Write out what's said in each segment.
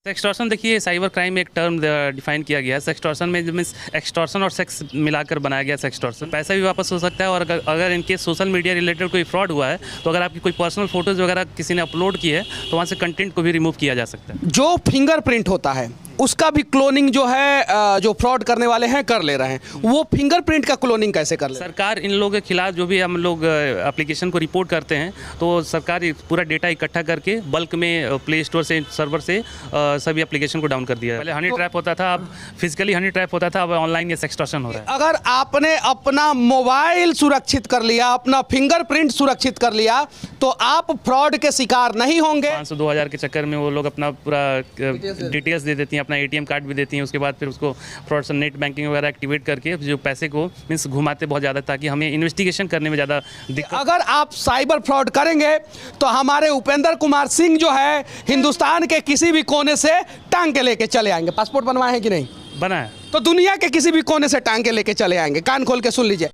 Sextortion देखिए cyber crime में एक टर्म डिफाइन किया गया है। सेक्सटॉर्शन में मीन्स एक्सटॉर्शन और सेक्स मिलाकर बनाया गया सेक्सटॉर्शन। पैसा भी वापस हो सकता है और अगर इनके सोशल मीडिया रिलेटेड कोई फ्रॉड हुआ है तो अगर आपकी कोई पर्सनल फोटोज़ वगैरह किसी ने अपलोड की है तो वहाँ से कंटेंट को भी रिमूव किया जा सकता है। जो फिंगरप्रिंट होता है उसका भी क्लोनिंग जो है जो फ्रॉड करने वाले हैं कर ले रहे हैं, वो फिंगरप्रिंट का क्लोनिंग कैसे कर ले रहे हैं? सरकार इन लोगों के खिलाफ जो भी हम लोग एप्लीकेशन को रिपोर्ट करते हैं तो सरकार पूरा डेटा इकट्ठा करके बल्क में प्ले स्टोर से सर्वर से सभी एप्लीकेशन को डाउन कर दिया है। पहले हनी ट्रैप होता था, अब फिजिकली हनी ट्रैप होता था, अब ऑनलाइन ये सेक्सटॉर्शन हो रहा है। अगर आपने अपना मोबाइल सुरक्षित कर लिया, अपना फिंगरप्रिंट सुरक्षित कर लिया तो आप फ्रॉड के शिकार नहीं होंगे। 500-2000 के चक्कर में वो लोग अपना पूरा डिटेल्स दे देती हैं, अपना एटीएम कार्ड भी देती हैं, उसके बाद फिर उसको फ्रॉड से नेट बैंकिंग वगैरह एक्टिवेट करके जो पैसे को मीन्स घुमाते बहुत ज़्यादा ताकि हमें इन्वेस्टिगेशन करने में ज़्यादा दिक्कत। अगर आप साइबर फ्रॉड करेंगे तो हमारे उपेंद्र कुमार सिंह जो है हिंदुस्तान के किसी भी कोने से टांग के लेके चले आएंगे। पासपोर्ट बनवाए हैं कि नहीं? बना है। तो दुनिया के किसी भी कोने से टांग के लेके चले आएंगे। कान खोल के सुन लीजिए।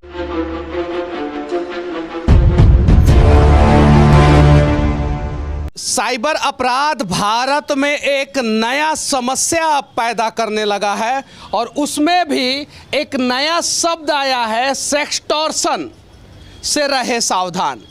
साइबर अपराध भारत में एक नया समस्या पैदा करने लगा है और उसमें भी एक नया शब्द आया है, सेक्सटॉर्शन। से रहे सावधान।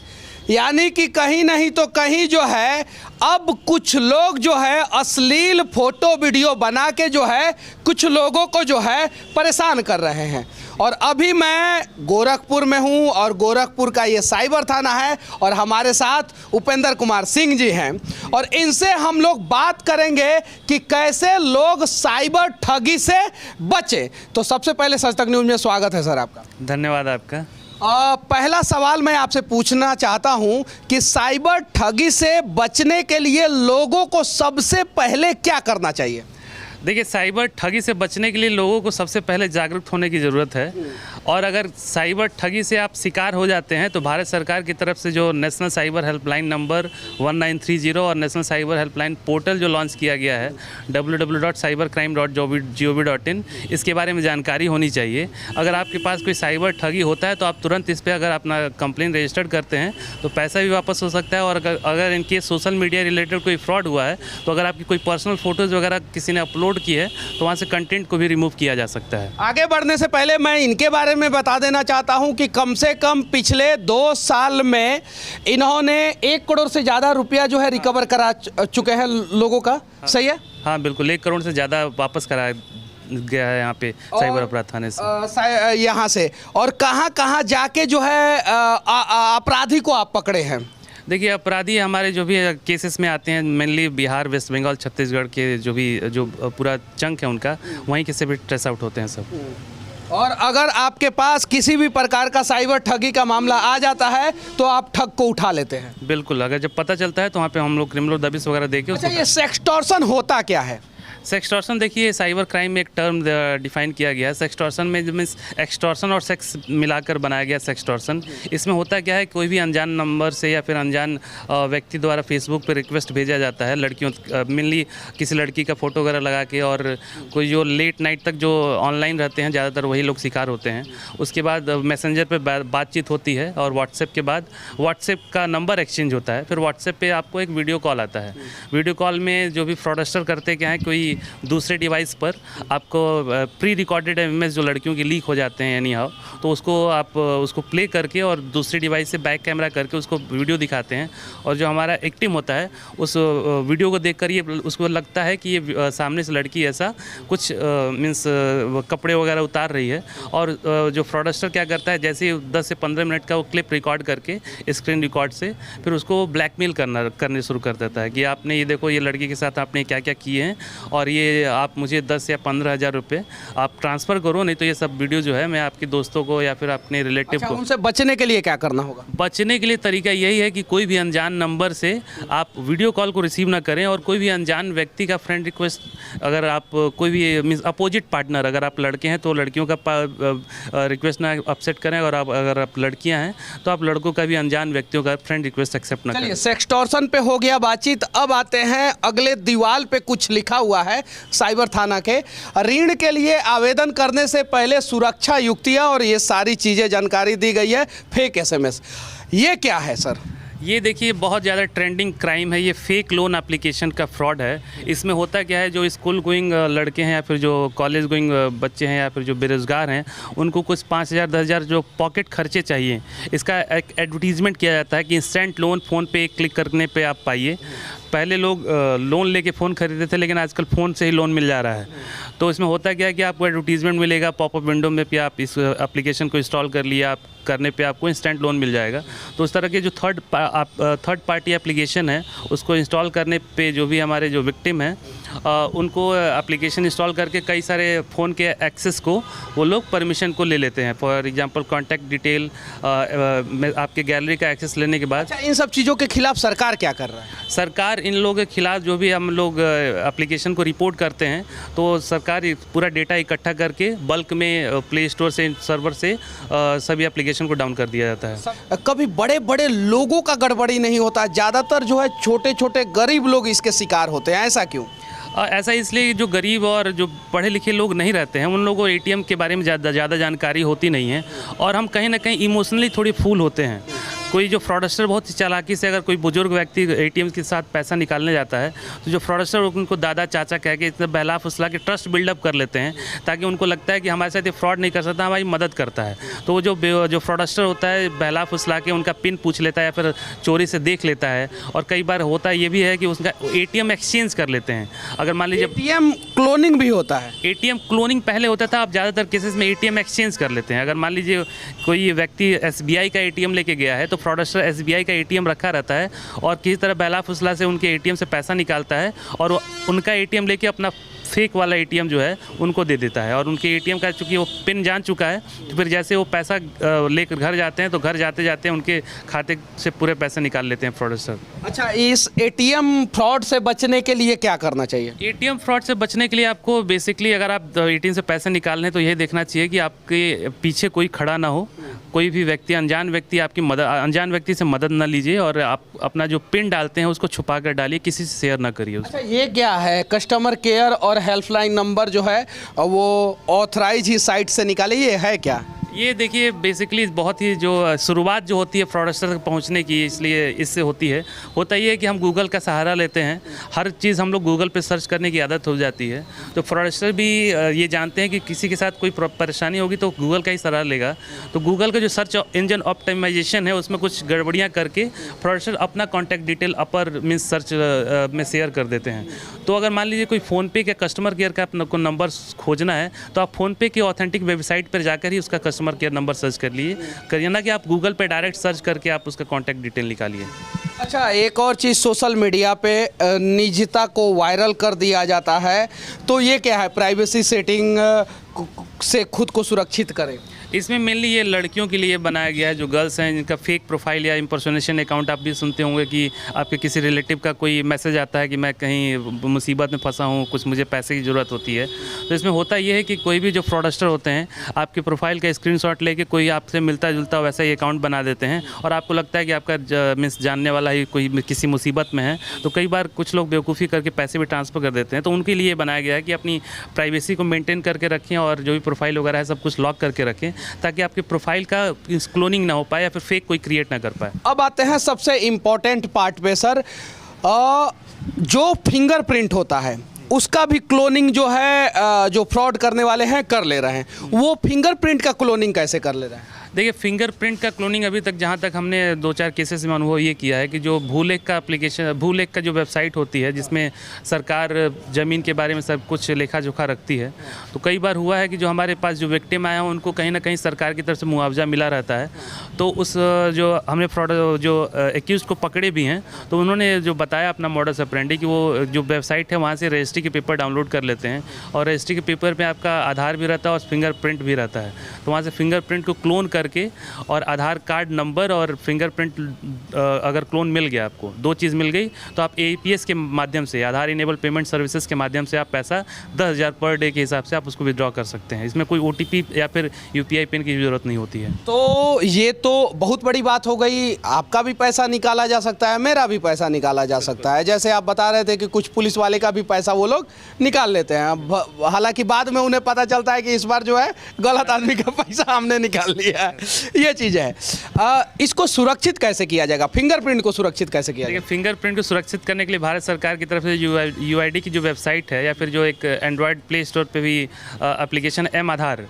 यानी कि कहीं नहीं तो कहीं जो है अब कुछ लोग जो है अश्लील फोटो वीडियो बना के जो है कुछ लोगों को जो है परेशान कर रहे हैं। और अभी मैं गोरखपुर में हूं और गोरखपुर का ये साइबर थाना है और हमारे साथ उपेंद्र कुमार सिंह जी हैं और इनसे हम लोग बात करेंगे कि कैसे लोग साइबर ठगी से बचें। तो सबसे पहले सच तक न्यूज़ में स्वागत है सर आपका। धन्यवाद आपका। पहला सवाल मैं आपसे पूछना चाहता हूं कि साइबर ठगी से बचने के लिए लोगों को सबसे पहले क्या करना चाहिए? देखिए, साइबर ठगी से बचने के लिए लोगों को सबसे पहले जागरूक होने की ज़रूरत है। और अगर साइबर ठगी से आप शिकार हो जाते हैं तो भारत सरकार की तरफ से जो नेशनल साइबर हेल्पलाइन नंबर 1930 और नेशनल साइबर हेल्पलाइन पोर्टल जो लॉन्च किया गया है www.cybercrime.gov.in, इसके बारे में जानकारी होनी चाहिए। अगर आपके पास कोई साइबर ठगी होता है तो आप तुरंत इस पर अगर अपना कंप्लेंट रजिस्टर्ड करते हैं तो पैसा भी वापस हो सकता है। और अगर इनके सोशल मीडिया रिलेटेड कोई फ्रॉड हुआ है तो अगर आपकी कोई पर्सनल फोटोज़ वगैरह किसी ने अपलोड की है तो वहाँ से कंटेंट को भी रिमूव किया जा सकता है। आगे बढ़ने से पहले मैं इनके बारे में बता देना चाहता हूं कि कम से कम पिछले 2 साल में इन्होंने 1 करोड़ से ज़्यादा रुपया जो है रिकवर करा चुके हैं लोगों का। सही है? हाँ बिल्कुल, 1 करोड़ से ज़्यादा वापस कराया गया है यहाँ पे साइबर अपराध थाने से। यहाँ से और कहाँ जाके जो है अपराधी को आप पकड़े हैं? देखिए, अपराधी हमारे जो भी केसेस में आते हैं मेनली बिहार, वेस्ट बंगाल, छत्तीसगढ़ के जो पूरा चंक है उनका वहीं के से भी ट्रेस आउट होते हैं सब। और अगर आपके पास किसी भी प्रकार का साइबर ठगी का मामला आ जाता है तो आप ठग को उठा लेते हैं? बिल्कुल, अगर जब पता चलता है तो वहाँ पे हम लोग क्रिमिनल दबिश वगैरह देके। अच्छा, ये सेक्सटॉर्शन होता क्या है? सेक्सटॉर्शन देखिए साइबर क्राइम में एक टर्म डिफाइन किया गया है। सेक्सटॉर्शन में मीन्स एक्सटॉर्शन और सेक्स मिलाकर बनाया गया सेक्सटॉर्शन। इसमें होता क्या है, कोई भी अनजान नंबर से या फिर अनजान व्यक्ति द्वारा फेसबुक पर रिक्वेस्ट भेजा जाता है लड़कियों, मेनली किसी लड़की का फोटो वगैरह लगा के, और कोई जो लेट नाइट तक जो ऑनलाइन रहते हैं ज़्यादातर वही लोग शिकार होते हैं। उसके बाद मैसेंजर पर बातचीत होती है और व्हाट्सएप के बाद व्हाट्सएप का नंबर एक्सचेंज होता है। फिर व्हाट्सएप पर आपको एक वीडियो कॉल आता है। वीडियो कॉल में जो भी फ्रॉडस्टर करते क्या है, कोई दूसरे डिवाइस पर आपको प्री रिकॉर्डेड इमेज जो लड़कियों की लीक हो जाते हैं एनी हाउ, तो उसको आप उसको प्ले करके और दूसरे डिवाइस से बैक कैमरा करके उसको वीडियो दिखाते हैं। और जो हमारा एक्टिव होता है उस वीडियो को देखकर ये उसको लगता है कि ये सामने से लड़की ऐसा कुछ मीन्स कपड़े वगैरह उतार रही है। और जो फ्रॉडस्टर क्या करता है, जैसे ही 10 से 15 मिनट का वो क्लिप रिकॉर्ड करके स्क्रीन रिकॉर्ड से फिर उसको ब्लैकमेल करने शुरू कर देता है कि आपने ये देखो, ये लड़की के साथ आपने क्या क्या किए हैं और ये आप मुझे 10 या 15 हज़ार रुपये आप ट्रांसफ़र करो, नहीं तो ये सब वीडियो जो है मैं आपके दोस्तों को या फिर अपने रिलेटिव को। उनसे बचने के लिए क्या करना होगा? बचने के लिए तरीका यही है कि कोई भी अनजान नंबर से आप वीडियो कॉल को रिसीव ना करें। और कोई भी अनजान व्यक्ति का फ्रेंड रिक्वेस्ट, अगर आप कोई भी मीन्स अपोजिट पार्टनर, अगर आप लड़के हैं तो लड़कियों का रिक्वेस्ट ना एक्सेप्ट करें, और अगर आप लड़कियाँ हैं तो आप लड़कों का भी अनजान व्यक्तियों का फ्रेंड रिक्वेस्ट एक्सेप्ट ना करें। सेक्सटॉर्शन पे हो गया बातचीत, अब आते हैं अगले दीवार पे कुछ लिखा हुआ है साइबर थाना के। ऋण के लिए आवेदन करने से पहले सुरक्षा युक्तियां और ये सारी चीज़ें जानकारी दी गई है। फेक SMS, ये क्या है सर? ये देखिए बहुत ज़्यादा ट्रेंडिंग क्राइम है, ये फेक लोन एप्लीकेशन का फ्रॉड है। इसमें होता क्या है, जो स्कूल गोइंग लड़के हैं या फिर जो कॉलेज गोइंग बच्चे हैं या फिर जो बेरोज़गार हैं, उनको कुछ 5,000 10,000 जो पॉकेट खर्चे चाहिए, इसका एक एडवर्टीज़मेंट किया जाता है कि इंस्टेंट लोन फ़ोन पे क्लिक करने पे आप पाइए। पहले लोग लोन लेके फ़ोन खरीदते थे, लेकिन आजकल फ़ोन से ही लोन मिल जा रहा है। तो इसमें होता क्या है कि आपको एडवर्टीज़मेंट मिलेगा पॉपअप विंडो में, भी आप इस एप्लीकेशन को इंस्टॉल कर लिया, आप करने पे आपको इंस्टेंट लोन मिल जाएगा। तो उस तरह के जो थर्ड पार्टी एप्लीकेशन है, उसको इंस्टॉल करने पे जो भी हमारे जो विक्टिम हैं, उनको एप्लीकेशन इंस्टॉल करके कई सारे फ़ोन के एक्सेस को वो लोग परमिशन को ले लेते हैं। फॉर एग्जांपल कॉन्टैक्ट डिटेल, आपके गैलरी का एक्सेस लेने के बाद। अच्छा, इन सब चीज़ों के खिलाफ सरकार क्या कर रहा है? सरकार इन लोगों के खिलाफ जो भी हम लोग एप्लीकेशन को रिपोर्ट करते हैं, तो सरकार पूरा डेटा इकट्ठा करके बल्क में प्ले स्टोर से, सर्वर से सभी एप्लीकेशन को डाउन कर दिया जाता है। कभी बड़े बड़े लोगों का गड़बड़ी नहीं होता, ज़्यादातर जो है छोटे छोटे गरीब लोग इसके शिकार होते हैं, ऐसा क्यों? ऐसा इसलिए जो गरीब और जो पढ़े लिखे लोग नहीं रहते हैं, उन लोगों को एटीएम के बारे में ज़्यादा जानकारी होती नहीं है, और हम कहीं ना कहीं इमोशनली थोड़ी फूल होते हैं। कोई जो फ्रॉडस्टर बहुत ही चालाकी से अगर कोई बुजुर्ग व्यक्ति एटीएम के साथ पैसा निकालने जाता है, तो जो फ्रॉडस्टर उनको दादा चाचा कह के इतना बहला फुसला के ट्रस्ट बिल्डअप कर लेते हैं, ताकि उनको लगता है कि हमारे साथ ये फ्रॉड नहीं कर सकता, हमारी मदद करता है। तो वो जो फ्रॉडस्टर होता है, बहला फुसला के उनका पिन पूछ लेता है या फिर चोरी से देख लेता है। और कई बार होता ये भी है कि उसका एटीएम एक्सचेंज कर लेते हैं। अगर मान लीजिए एटीएम क्लोनिंग भी होता है। एटीएम क्लोनिंग पहले होता था, अब ज़्यादातर केसेस में एटीएम एक्सचेंज कर लेते हैं। अगर मान लीजिए कोई व्यक्ति एसबीआई का एटीएम लेके गया है, तो फ्रॉडस्टर एसबीआई का एटीएम रखा रहता है और किसी तरह बहला फुसला से उनके एटीएम से पैसा निकालता है, और उनका एटीएम लेके अपना फेक वाला एटीएम जो है उनको दे देता है। और उनके एटीएम का चूँकि वो पिन जान चुका है, तो फिर जैसे वो पैसा लेकर घर जाते हैं, तो घर जाते जाते उनके खाते से पूरे पैसे निकाल लेते हैं फ्रॉडस्टर। अच्छा, इस एटीएम फ्रॉड से बचने के लिए क्या करना चाहिए? एटीएम फ्रॉड से बचने के लिए आपको बेसिकली, अगर आप एटीएम से पैसे निकालने हैं, तो यही देखना चाहिए कि आपके पीछे कोई खड़ा ना हो, कोई भी व्यक्ति, अनजान व्यक्ति से मदद ना लीजिए, और आप अपना जो पिन डालते हैं उसको छुपा कर डालिए, किसी से शेयर ना करिए। अच्छा, ये क्या है? कस्टमर केयर और हेल्पलाइन नंबर जो है वो ऑथराइज ही साइट से निकाले, ये है क्या? ये देखिए बेसिकली बहुत ही जो शुरुआत जो होती है फ्रॉडस्टर तक पहुंचने की, इसलिए इससे होती है। होता ये है कि हम गूगल का सहारा लेते हैं, हर चीज़ हम लोग गूगल पे सर्च करने की आदत हो जाती है। तो फ्रॉडस्टर भी ये जानते हैं कि किसी के साथ कोई परेशानी होगी तो गूगल का ही सहारा लेगा। तो गूगल का जो सर्च इंजन ऑप्टिमाइजेशन है, उसमें कुछ गड़बड़ियाँ करके फ्रॉडस्टर अपना कॉन्टैक्ट डिटेल अपर मीन्स सर्च में शेयर कर देते हैं। तो अगर मान लीजिए कोई फ़ोनपे का कस्टमर केयर का अपना को नंबर खोजना है, तो आप फ़ोनपे की ऑथेंटिक वेबसाइट पर जाकर ही उसका कस्टमर केयर नंबर सर्च करिए ना कि आप गूगल पे डायरेक्ट सर्च करके आप उसका कॉन्टैक्ट डिटेल निकालिए। अच्छा, एक और चीज़, सोशल मीडिया पे निजता को वायरल कर दिया जाता है, तो ये क्या है? प्राइवेसी सेटिंग से खुद को सुरक्षित करें। इसमें मेनली ये लड़कियों के लिए बनाया गया है, जो गर्ल्स हैं जिनका फेक प्रोफाइल या इंपर्सोनेशन अकाउंट। आप भी सुनते होंगे कि आपके किसी रिलेटिव का कोई मैसेज आता है कि मैं कहीं मुसीबत में फंसा हूँ, कुछ मुझे पैसे की ज़रूरत होती है। तो इसमें होता ये है कि कोई भी जो फ्रॉडस्टर होते हैं, आपके प्रोफाइल का स्क्रीनशॉट लेके कोई आपसे मिलता जुलता वैसा ही अकाउंट बना देते हैं, और आपको लगता है कि आपका मीन्स जानने वाला ही कोई किसी मुसीबत में है। तो कई बार कुछ लोग बेवकूफ़ी करके पैसे भी ट्रांसफ़र कर देते हैं। तो उनके लिए बनाया गया है कि अपनी प्राइवेसी को मेनटेन करके रखें, और जो भी प्रोफाइल वगैरह है सब कुछ लॉक करके रखें, ताकि आपके प्रोफाइल का क्लोनिंग ना हो पाए या फिर फेक कोई क्रिएट ना कर पाए। अब आते हैं सबसे इम्पोर्टेंट पार्ट पे सर, जो फिंगरप्रिंट होता है उसका भी क्लोनिंग जो है जो फ्रॉड करने वाले हैं कर ले रहे हैं। वो फिंगरप्रिंट का क्लोनिंग कैसे कर ले रहे हैं? देखिए, फिंगरप्रिंट का क्लोनिंग अभी तक जहाँ तक हमने 2-4 केसेस में अनुभव ये किया है कि जो भूलेख का जो वेबसाइट होती है, जिसमें सरकार ज़मीन के बारे में सब कुछ लेखा जोखा रखती है, तो कई बार हुआ है कि जो हमारे पास जो विक्टिम आए हैं उनको कहीं ना कहीं सरकार की तरफ से मुआवजा मिला रहता है। तो उस जो हमने फ्रॉड जो एक्यूज़ को पकड़े भी हैं, तो उन्होंने जो बताया अपना मॉडस ऑपरेंडी कि वो जो वेबसाइट है वहाँ से रजिस्ट्री के पेपर डाउनलोड कर लेते हैं, और रजिस्ट्री के पेपर में आपका आधार भी रहता है और फिंगरप्रिंट भी रहता है। तो वहाँ से फिंगरप्रिंट को क्लोन करके और आधार कार्ड नंबर और फिंगरप्रिंट अगर क्लोन मिल गया, आपको 2 चीज़ मिल गई, तो आप एपीएस के माध्यम से, आधार इनेबल पेमेंट सर्विसेज के माध्यम से आप पैसा 10,000 पर डे के हिसाब से आप उसको विड्रॉ कर सकते हैं। इसमें कोई ओटीपी या फिर यूपीआई पिन की ज़रूरत नहीं होती है। तो ये तो बहुत बड़ी बात हो गई, आपका भी पैसा निकाला जा सकता है, मेरा भी पैसा निकाला जा सकता है। जैसे आप बता रहे थे कि कुछ पुलिस वाले का भी पैसा वो लोग निकाल लेते हैं, हालांकि बाद में उन्हें पता चलता है कि इस बार जो है गलत आदमी का पैसा हमने निकाल लिया है। ये चीज़ है। इसको सुरक्षित कैसे किया जाएगा, फिंगरप्रिंट को सुरक्षित कैसे किया देखिए, जाएगा? फिंगरप्रिंट को सुरक्षित करने के लिए भारत सरकार की तरफ से यूआईडी की जो वेबसाइट है या फिर जो एक एंड्रॉयड प्ले स्टोर पे भी एप्लीकेशन एम आधार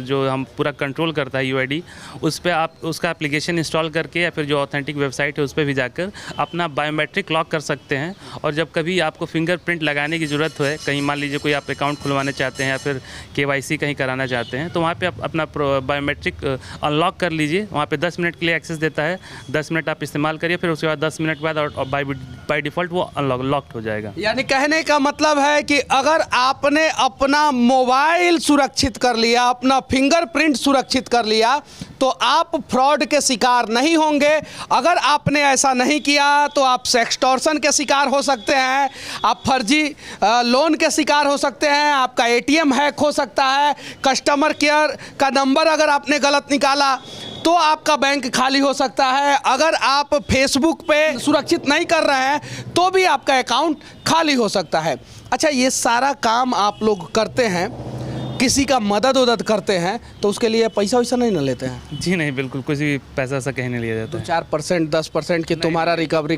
जो हम पूरा कंट्रोल करता है यूआईडी, उस पर आप उसका एप्लीकेशन इंस्टॉल करके या फिर जो ऑथेंटिक वेबसाइट है उस पर भी जाकर अपना बायोमेट्रिक लॉक कर सकते हैं। और जब कभी आपको फिंगरप्रिंट लगाने की ज़रूरत हो, कहीं मान लीजिए कोई आप अकाउंट खुलवाने चाहते हैं या फिर केवाईसी कहीं कराना चाहते हैं, तो वहाँ पे आप अपना बायोमेट्रिक अनलॉक कर लीजिए। वहाँ पे 10 मिनट के लिए एक्सेस देता है, 10 मिनट आप इस्तेमाल करिए, फिर उसके बाद 10 मिनट के बाद और बाय डिफ़ॉल्ट वो लॉक्ड हो जाएगा। यानी कहने का मतलब है कि अगर आपने अपना मोबाइल सुरक्षित कर लिया, अपना फिंगरप्रिंट सुरक्षित कर लिया, तो आप फ्रॉड के शिकार नहीं होंगे। अगर आपने ऐसा नहीं किया तो आप सेक्सटॉर्शन के शिकार हो सकते हैं, आप फर्जी लोन के शिकार हो सकते हैं, आपका एटीएम हैक हो सकता है, कस्टमर केयर का नंबर अगर आपने गलत निकाला तो आपका बैंक खाली हो सकता है, अगर आप फेसबुक पे सुरक्षित नहीं कर रहे हैं तो भी आपका अकाउंट खाली हो सकता है। अच्छा, ये सारा काम आप लोग करते हैं, किसी का मदद करते हैं, तो उसके लिए पैसा वैसा नहीं ना लेते हैं? जी नहीं, बिल्कुल कुछ भी पैसा ऐसा कहीं नहीं लिया जाता है। 4% 10% की तुम्हारा रिकवरी?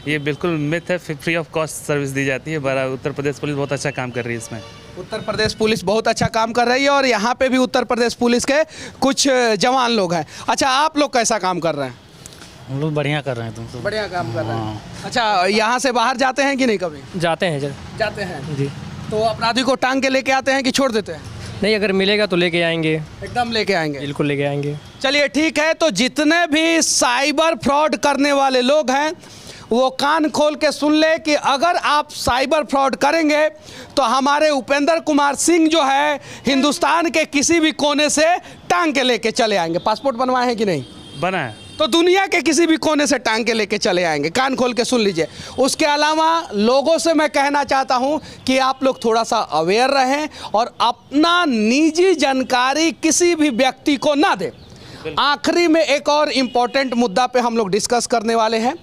ये बिल्कुल मिथ है, फ्री ऑफ कॉस्ट सर्विस दी जाती है। बड़ा उत्तर प्रदेश पुलिस बहुत अच्छा काम कर रही है इसमें। उत्तर प्रदेश पुलिस बहुत अच्छा काम कर रही है और यहाँ पे भी उत्तर प्रदेश पुलिस के कुछ जवान लोग हैं। अच्छा, आप लोग कैसा काम कर रहे हैं? हम लोग बढ़िया कर रहे हैं। तुम तो बढ़िया काम कर रहे हैं। अच्छा, यहाँ से बाहर जाते हैं कि नहीं कभी? जाते हैं जाते हैं जी। तो अपराधी को टांग के लेके आते हैं कि छोड़ देते हैं? नहीं, अगर मिलेगा तो लेके आएंगे, एकदम लेके आएंगे। बिल्कुल लेके आएंगे। चलिए ठीक है, तो जितने भी साइबर फ्रॉड करने वाले लोग हैं वो कान खोल के सुन ले कि अगर आप साइबर फ्रॉड करेंगे तो हमारे उपेंद्र कुमार सिंह जो है हिंदुस्तान के किसी भी कोने से टांग के लेके चले आएंगे। पासपोर्ट बनवाए हैं कि नहीं? बना है। तो दुनिया के किसी भी कोने से टांग के लेके चले आएंगे। कान खोल के सुन लीजिए। उसके अलावा लोगों से मैं कहना चाहता हूं कि आप लोग थोड़ा सा अवेयर रहें और अपना निजी जानकारी किसी भी व्यक्ति को ना दें। आखिरी में एक और इम्पोर्टेंट मुद्दा पे हम लोग डिस्कस करने वाले हैं।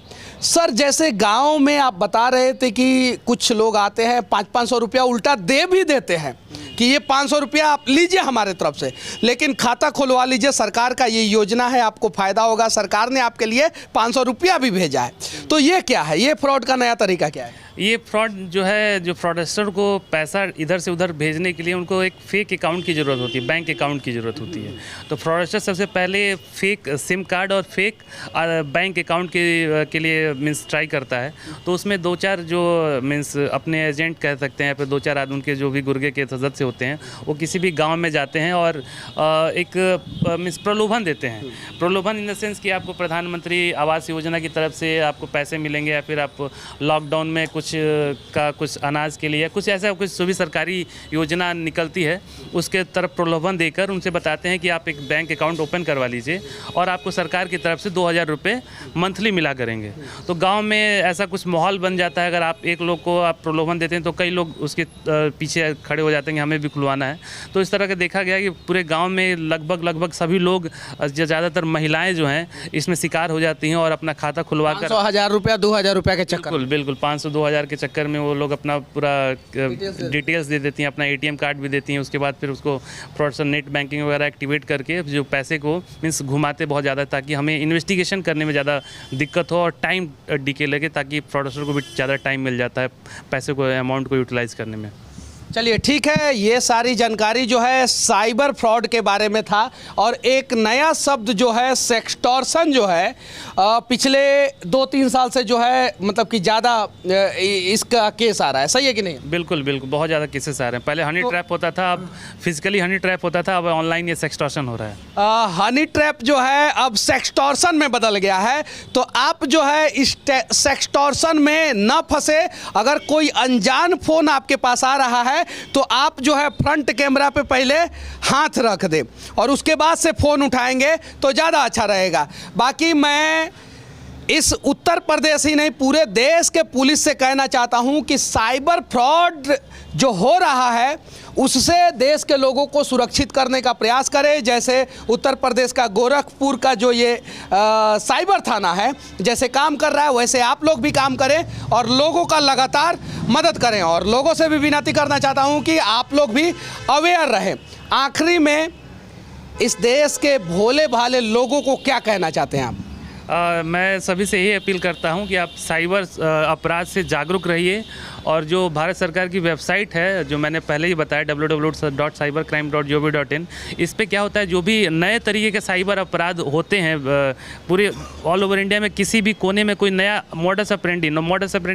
सर, जैसे गांव में आप बता रहे थे कि कुछ लोग आते हैं 500-500 रुपया उल्टा दे भी देते हैं कि ये 500 रुपया आप लीजिए हमारे तरफ से, लेकिन खाता खुलवा लीजिए, सरकार का ये योजना है, आपको फ़ायदा होगा, सरकार ने आपके लिए 500 रुपया भी भेजा है। तो ये क्या है, ये फ्रॉड का नया तरीका क्या है? ये फ्रॉड जो है, जो फ्रॉडस्टर को पैसा इधर से उधर भेजने के लिए उनको एक फेक अकाउंट की ज़रूरत होती है, बैंक अकाउंट की ज़रूरत होती है। तो फ्रॉडस्टर सबसे पहले फेक सिम कार्ड और फेक बैंक अकाउंट के लिए मीन्स ट्राई करता है। तो उसमें 2-4 जो मीन्स अपने एजेंट कह सकते हैं, फिर 2-4 आदमी उनके जो भी गुर्गे के सदस्य होते हैं वो किसी भी गाँव में जाते हैं और एक मीन्स प्रलोभन देते हैं। प्रलोभन इन द सेंस कि आपको प्रधानमंत्री आवास योजना की तरफ से आपको पैसे मिलेंगे, या फिर आप लॉकडाउन में कुछ अनाज के लिए कुछ ऐसा कुछ जो भी सरकारी योजना निकलती है उसके तरफ प्रलोभन देकर उनसे बताते हैं कि आप एक बैंक अकाउंट ओपन करवा लीजिए और आपको सरकार की तरफ से 2000 रुपये मंथली मिला करेंगे। तो गांव में ऐसा कुछ माहौल बन जाता है। अगर आप एक लोग को आप प्रलोभन देते हैं तो कई लोग उसके पीछे खड़े हो जाते हैं कि हमें भी खुलवाना है। तो इस तरह का देखा गया कि पूरे गाँव में लगभग सभी लोग, ज़्यादातर महिलाएँ जो हैं इसमें शिकार हो जाती हैं और अपना खाता खुलवा कर 500-1000 रुपया 2000 रुपया के चक्कर, बिल्कुल 500-2000 के चक्कर में वो लोग अपना पूरा डिटेल्स दे देती हैं, अपना एटीएम कार्ड भी देती हैं। उसके बाद फिर उसको फ्रॉडस्टर नेट बैंकिंग वगैरह एक्टिवेट करके जो पैसे को मीन्स घुमाते बहुत ज़्यादा, ताकि हमें इन्वेस्टिगेशन करने में ज़्यादा दिक्कत हो और टाइम डिके लगे, ताकि फ्रॉडस्टर को भी ज़्यादा टाइम मिल जाता है पैसे को, अमाउंट को यूटिलाइज़ करने में। चलिए ठीक है, ये सारी जानकारी जो है साइबर फ्रॉड के बारे में था। और एक नया शब्द जो है सेक्सटॉर्शन जो है पिछले 2-3 साल से जो है मतलब कि ज़्यादा इसका केस आ रहा है, सही है कि नहीं? बिल्कुल बहुत ज़्यादा केसेस आ रहे हैं। पहले हनी ट्रैप होता था, अब फिजिकली हनी ट्रैप होता था, अब ऑनलाइन ये सेक्सटॉर्शन हो रहा है। हनी ट्रैप जो है अब सेक्सटॉर्शन में बदल गया है। तो आप जो है इस सेक्सटॉर्शन में न फंसे। अगर कोई अनजान फ़ोन आपके पास आ रहा है तो आप जो है फ्रंट कैमरा पे पहले हाथ रख दें और उसके बाद से फ़ोन उठाएंगे तो ज़्यादा अच्छा रहेगा। बाकी मैं इस उत्तर प्रदेश ही नहीं पूरे देश के पुलिस से कहना चाहता हूं कि साइबर फ्रॉड जो हो रहा है उससे देश के लोगों को सुरक्षित करने का प्रयास करें। जैसे उत्तर प्रदेश का गोरखपुर का जो ये साइबर थाना है जैसे काम कर रहा है, वैसे आप लोग भी काम करें और लोगों का लगातार मदद करें। और लोगों से भी विनती करना चाहता हूं कि आप लोग भी अवेयर रहें। आखिरी में इस देश के भोले भाले लोगों को क्या कहना चाहते हैं आप? मैं सभी से यही अपील करता हूं कि आप साइबर अपराध से जागरूक रहिए और जो भारत सरकार की वेबसाइट है जो मैंने पहले ही बताया www.cybercrime.gov.in, इस पे क्या होता है, जो भी नए तरीके के साइबर अपराध होते हैं पूरे ऑल ओवर इंडिया में किसी भी कोने में कोई नया modus operandi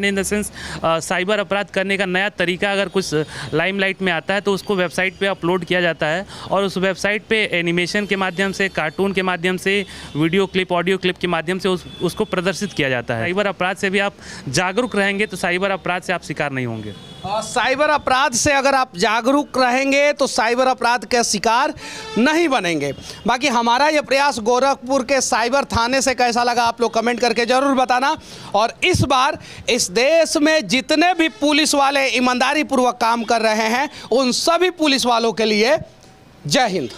in the sense cyber अपराध करने का नया तरीका अगर कुछ लाइमलाइट में आता है तो उसको वेबसाइट पे अपलोड किया जाता है और उस वेबसाइट पे एनिमेशन के माध्यम से, कार्टून के माध्यम से, वीडियो क्लिप, ऑडियो क्लिप के माध्यम से उसको प्रदर्शित किया जाता है। साइबर अपराध से भी आप जागरूक रहेंगे तो साइबर अपराध से आप शिकार नहीं होंगे। साइबर अपराध से अगर आप जागरूक रहेंगे तो साइबर अपराध के शिकार नहीं बनेंगे। बाकी हमारा ये प्रयास गोरखपुर के साइबर थाने से कैसा लगा आप लोग कमेंट करके ज़रूर बताना। और इस बार इस देश में जितने भी पुलिस वाले ईमानदारी पूर्वक काम कर रहे हैं उन सभी पुलिस वालों के लिए जय हिंद।